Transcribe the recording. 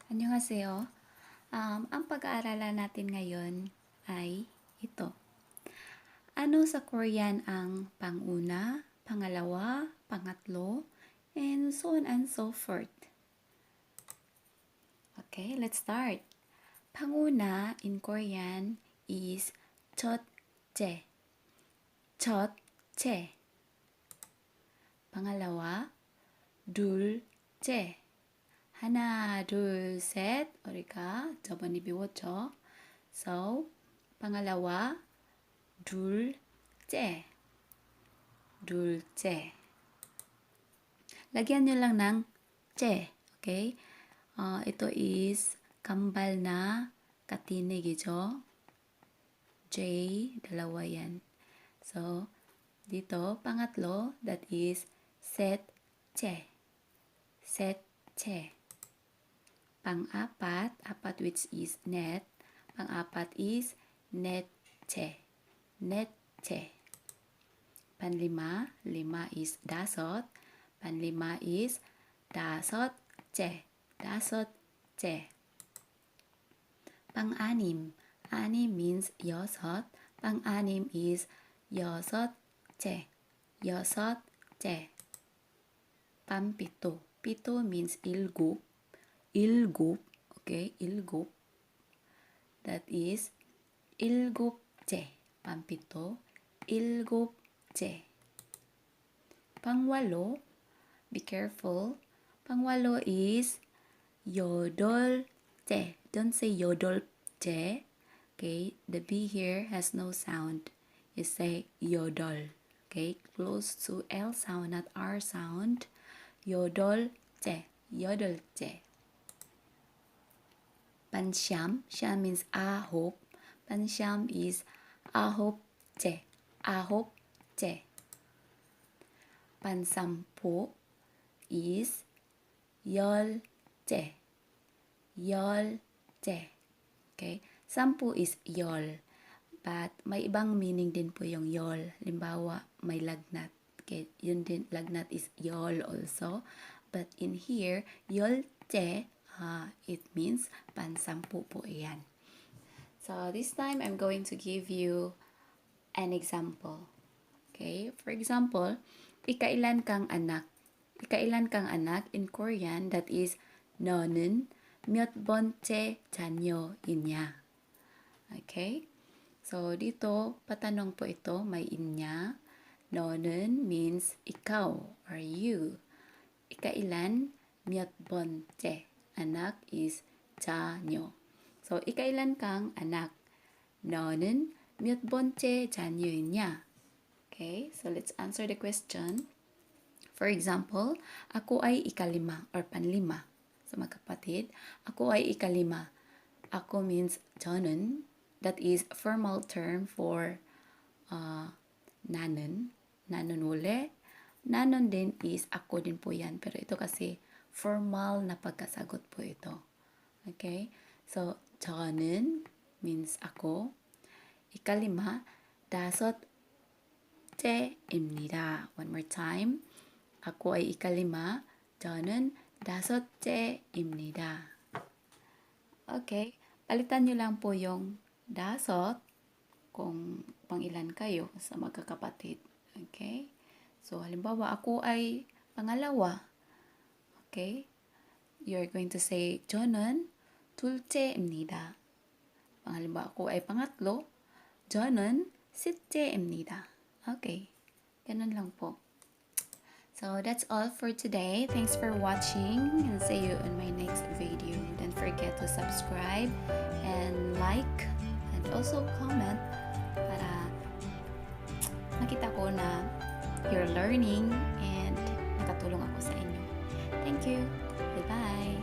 Annyeonghaseyo. Ang pag-aaralan natin ngayon ay ito. Ano sa Korean ang panguna, pangalawa, pangatlo, and so on and so forth. Okay, let's start. Panguna in Korean is 첫째. 첫째. pangalawa, 둘째. 하나, 둘, 셋. 우리가 저번에 배웠죠? So, pangalawa, 둘째. 둘째. Lagyan nyo lang ng 째. Okay? Ito is kambal na katinig이죠. J, dalawa yan. So, dito, pangatlo, that is 셋째. 셋째. Pang-apat, apat which is net. Pang-apat is netche. Netche. Panlima, lima is dasot. Panlima is dasotche. Dasotche. Pang-anim, anim means 여섯. Pang-anim is 여섯째. 여섯째. Pang-pito, pito means 일곱. 일곱, okay, 일곱. That is 일곱째. Pampito, 일곱째. Pangwalo, be careful. Pangwalo is 여덟째. Don't say 여덟째. Okay, the B here has no sound. You say 여덟. Okay, close to L sound, not R sound. 여덟째. 여덟째. Pansyam, syam means ahop. Pansyam is ahop째. Ahop째. Pansampu is 열째. 열째. Okay? Sampu is 열. But may ibang meaning din po yung 열. Limbawa, may lagnat. Okay? Yun din, lagnat is 열 also. But in here, 열째, it means pansampu po yan. So this time I'm going to give you an example. Okay? For example, ikailan kang anak? Ikailan kang anak in Korean, that is 너는 몇 번째 자녀이냐? Okay? So dito, patanong po ito, may inya. 너는 means ikaw or you. Ikailan, 몇 번째. Anak is 자녀. So, ikailan kang anak? 너는 몇 번째 자녀이냐? Okay, so let's answer the question. For example, ako ay ikalima or panlima. So, magkapatid, ako ay ikalima. Ako means 저는. That is formal term for 나는. 나는 ule. 나는 din is ako din po yan. Pero ito kasi formal na pagkasagot po ito. Okay? So, 저는 means ako. Ikalima, 다섯째입니다. One more time. Ako ay ikalima. 저는 다섯째입니다. Okay? Palitan nyo lang po yung dasot kung pangilan kayo sa magkakapatid. Okay? So, halimbawa, ako ay pangalawa. Okay? You're going to say, 저는 둘째입니다. Halimbawa, ako ay pangatlo. 저는 셋째입니다. Okay. Ganun lang po. So, that's all for today. Thanks for watching and see you in my next video. Don't forget to subscribe and like and also comment para makita ko na you're learning and nakatulong ako sa inyo. Thank you. Goodbye.